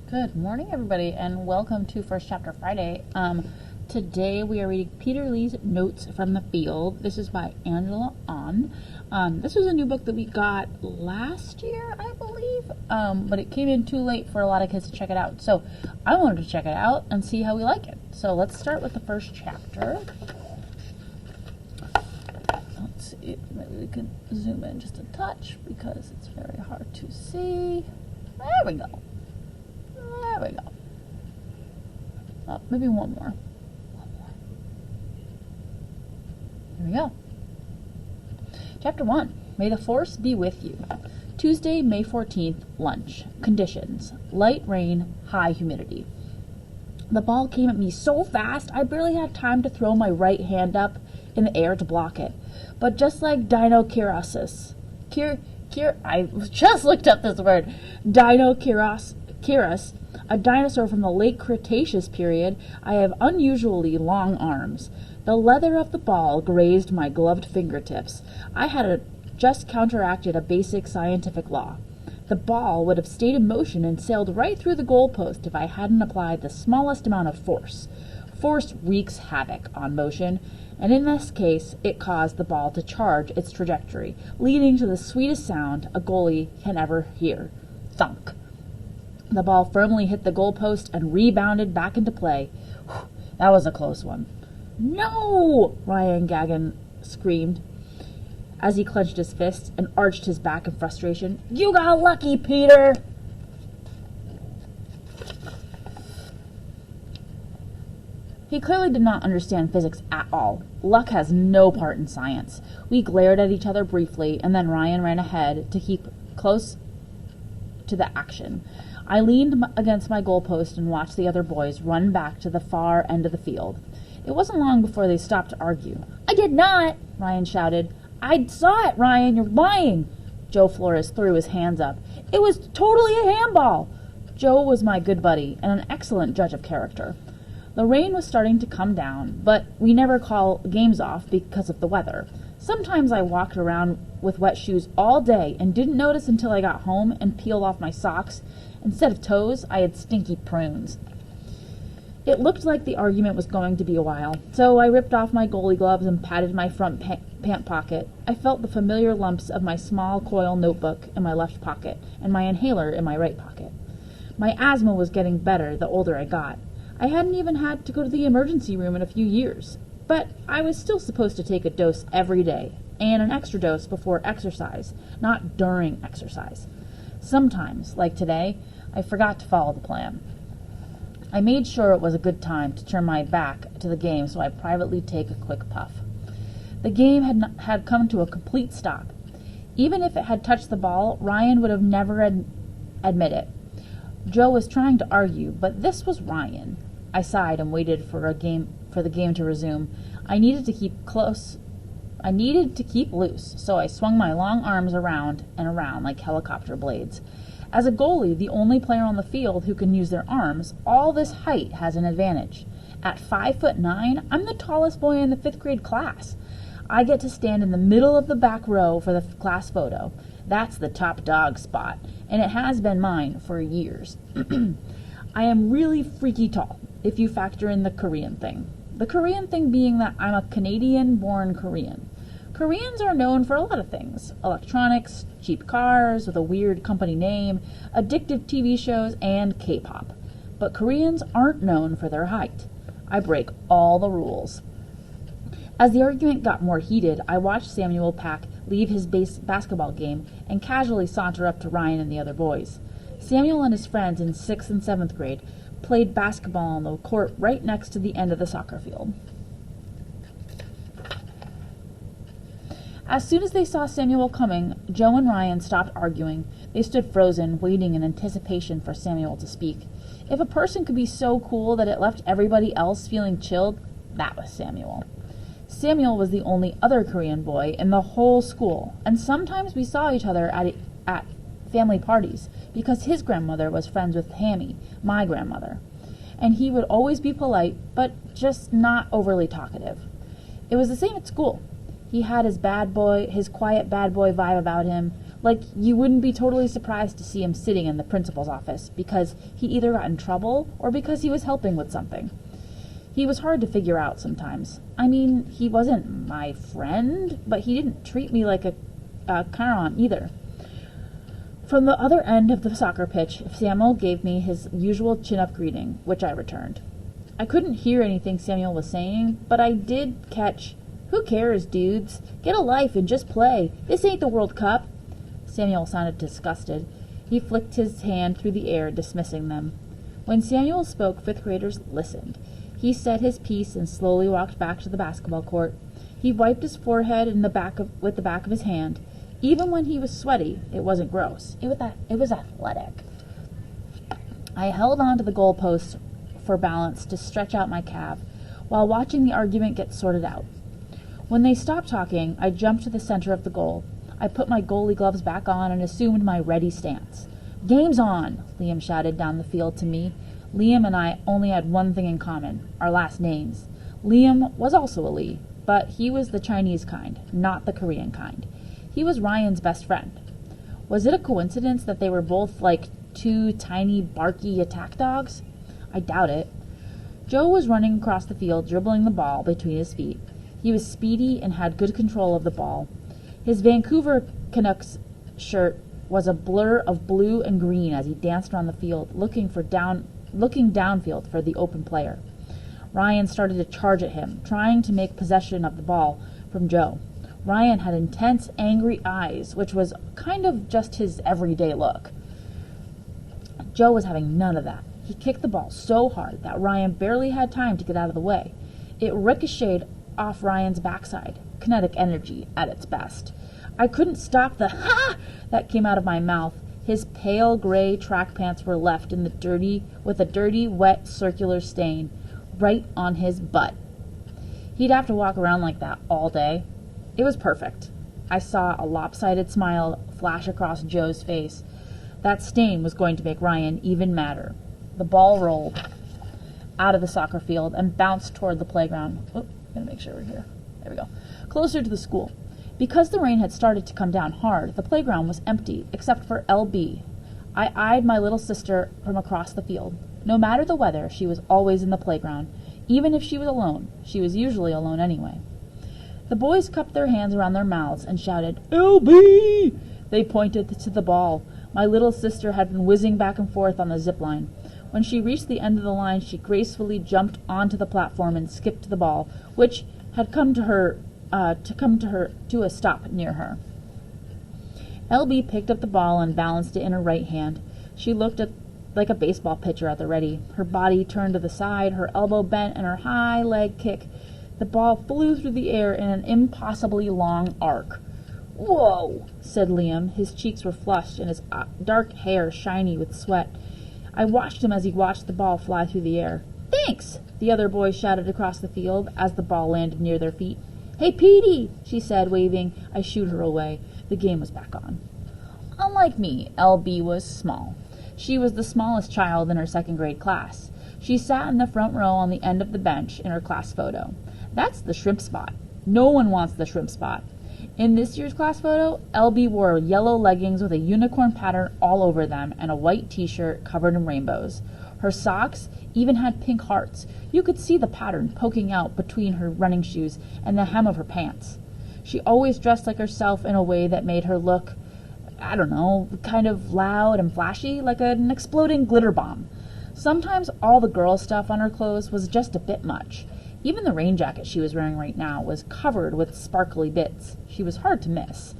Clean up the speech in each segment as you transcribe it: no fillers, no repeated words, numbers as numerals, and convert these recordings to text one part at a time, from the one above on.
Good morning, everybody, and welcome to First Chapter Friday. Today we are reading Peter Lee's Notes from the Field. This is by Angela Ahn. This was a new book that we got last year, I believe, but it came in too late for a lot of kids to check it out. So I wanted to check it out and see how we like it. So let's start with the first chapter. Let's see, maybe we can zoom in just a touch because it's very hard to see. There we go. There we go. Oh, maybe one more. Here we go. Chapter 1. May the Force be with you. Tuesday, May 14th, lunch. Conditions. Light rain, high humidity. The ball came at me so fast, I barely had time to throw my right hand up in the air to block it. But just like Deinonychus, I just looked up this word. Deinonychus, a dinosaur from the late Cretaceous period, I have unusually long arms. The leather of the ball grazed my gloved fingertips. I had just counteracted a basic scientific law. The ball would have stayed in motion and sailed right through the goalpost if I hadn't applied the smallest amount of force. Force wreaks havoc on motion, and in this case, it caused the ball to charge its trajectory, leading to the sweetest sound a goalie can ever hear. Thunk. The ball firmly hit the goalpost and rebounded back into play. Whew, that was a close one. No! Ryan Gagnon screamed as he clenched his fists and arched his back in frustration. You got lucky, Peter! He clearly did not understand physics at all. Luck has no part in science. We glared at each other briefly, and then Ryan ran ahead to keep close to the action. I leaned against my goalpost and watched the other boys run back to the far end of the field. It wasn't long before they stopped to argue. I did not, Ryan shouted. I saw it, Ryan. You're lying. Joe Flores threw his hands up. It was totally a handball. Joe was my good buddy and an excellent judge of character. The rain was starting to come down, but we never call games off because of the weather. Sometimes I walked around with wet shoes all day and didn't notice until I got home and peeled off my socks. Instead of toes, I had stinky prunes. It looked like the argument was going to be a while, so I ripped off my goalie gloves and patted my front pant pocket. I felt the familiar lumps of my small coil notebook in my left pocket and my inhaler in my right pocket. My asthma was getting better the older I got. I hadn't even had to go to the emergency room in a few years, but I was still supposed to take a dose every day, and an extra dose before exercise, not during exercise. Sometimes, like today, I forgot to follow the plan. I made sure it was a good time to turn my back to the game so I'd privately take a quick puff. The game had come to a complete stop. Even if it had touched the ball, Ryan would have never admit it. Joe was trying to argue, but this was Ryan. I sighed and waited for the game to resume. I needed to keep loose, so I swung my long arms around and around like helicopter blades. As a goalie, the only player on the field who can use their arms, all this height has an advantage. At 5'9", I'm the tallest boy in the 5th grade class. I get to stand in the middle of the back row for the class photo. That's the top dog spot, and it has been mine for years. I am really freaky tall, if you factor in the Korean thing. The Korean thing being that I'm a Canadian-born Korean. Koreans are known for a lot of things. Electronics, cheap cars with a weird company name, addictive TV shows, and K-pop. But Koreans aren't known for their height. I break all the rules. As the argument got more heated, I watched Samuel Pack leave his basketball game and casually saunter up to Ryan and the other boys. Samuel and his friends in 6th and 7th grade played basketball on the court right next to the end of the soccer field. As soon as they saw Samuel coming, Joe and Ryan stopped arguing. They stood frozen, waiting in anticipation for Samuel to speak. If a person could be so cool that it left everybody else feeling chilled, that was Samuel. Samuel was the only other Korean boy in the whole school, and sometimes we saw each other at family parties, because his grandmother was friends with Hammy, my grandmother. And he would always be polite, but just not overly talkative. It was the same at school. He had his quiet bad boy vibe about him. Like, you wouldn't be totally surprised to see him sitting in the principal's office because he either got in trouble or because he was helping with something. He was hard to figure out sometimes. I mean, he wasn't my friend, but he didn't treat me like a Charon either. From the other end of the soccer pitch, Samuel gave me his usual chin-up greeting, which I returned. I couldn't hear anything Samuel was saying, but I did catch, "Who cares, dudes? Get a life and just play. This ain't the World Cup." Samuel sounded disgusted. He flicked his hand through the air, dismissing them. When Samuel spoke, fifth graders listened. He said his piece and slowly walked back to the basketball court. He wiped his forehead with the back of his hand. Even when he was sweaty, it wasn't gross. It was athletic. I held on to the goalpost for balance to stretch out my calf while watching the argument get sorted out. When they stopped talking, I jumped to the center of the goal. I put my goalie gloves back on and assumed my ready stance. "Game's on!" Liam shouted down the field to me. Liam and I only had one thing in common, our last names. Liam was also a Lee, but he was the Chinese kind, not the Korean kind. He was Ryan's best friend. Was it a coincidence that they were both like two tiny, barky attack dogs? I doubt it. Joe was running across the field, dribbling the ball between his feet. He was speedy and had good control of the ball. His Vancouver Canucks shirt was a blur of blue and green as he danced around the field, looking downfield for the open player. Ryan started to charge at him, trying to make possession of the ball from Joe. Ryan had intense, angry eyes, which was kind of just his everyday look. Joe was having none of that. He kicked the ball so hard that Ryan barely had time to get out of the way. It ricocheted off Ryan's backside, kinetic energy at its best. I couldn't stop the "ha!" that came out of my mouth. His pale gray track pants were left with a dirty, wet, circular stain right on his butt. He'd have to walk around like that all day. It was perfect. I saw a lopsided smile flash across Joe's face. That stain was going to make Ryan even madder. The ball rolled out of the soccer field and bounced toward the playground. Gotta make sure we're here. There we go. Closer to the school. Because the rain had started to come down hard, the playground was empty, except for LB. I eyed my little sister from across the field. No matter the weather, she was always in the playground. Even if she was alone, she was usually alone anyway. The boys cupped their hands around their mouths and shouted, "LB!" They pointed to the ball. My little sister had been whizzing back and forth on the zip line. When she reached the end of the line, she gracefully jumped onto the platform and skipped the ball, which had come to a stop near her. LB picked up the ball and balanced it in her right hand. She looked like a baseball pitcher at the ready. Her body turned to the side, her elbow bent, and her high leg kick. The ball flew through the air in an impossibly long arc. "Whoa!" said Liam. His cheeks were flushed and his dark hair shiny with sweat. I watched him as he watched the ball fly through the air. "Thanks!" the other boys shouted across the field as the ball landed near their feet. "Hey, Petey!" she said, waving. I shooed her away. The game was back on. Unlike me, LB was small. She was the smallest child in her second grade class. She sat in the front row on the end of the bench in her class photo. That's the shrimp spot. No one wants the shrimp spot. In this year's class photo, LB wore yellow leggings with a unicorn pattern all over them and a white t-shirt covered in rainbows. Her socks even had pink hearts. You could see the pattern poking out between her running shoes and the hem of her pants. She always dressed like herself in a way that made her look, I don't know, kind of loud and flashy, like an exploding glitter bomb. Sometimes all the girl stuff on her clothes was just a bit much. Even the rain jacket she was wearing right now was covered with sparkly bits. She was hard to miss.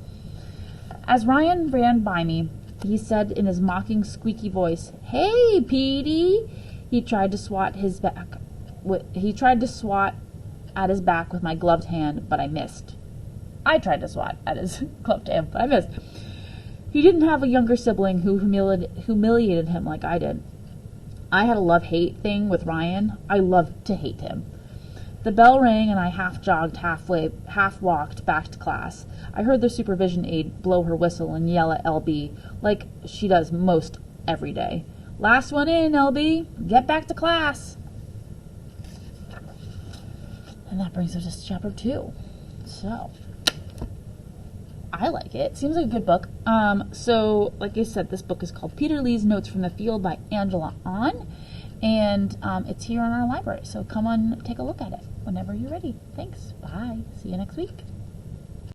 As Ryan ran by me, he said in his mocking, squeaky voice, "Hey, Petey!" He tried to swat at his back with my gloved hand, but I missed. I tried to swat at his gloved hand, but I missed. He didn't have a younger sibling who humiliated him like I did. I had a love-hate thing with Ryan. I loved to hate him. The bell rang and I half walked back to class. I heard the supervision aide blow her whistle and yell at LB, like she does most every day. "Last one in, LB. Get back to class." And that brings us to chapter 2. So, I like it. Seems like a good book. So, like I said, this book is called Peter Lee's Notes from the Field by Angela Ahn, and it's here in our library. So come on, take a look at it whenever you're ready. Thanks. Bye. See you next week.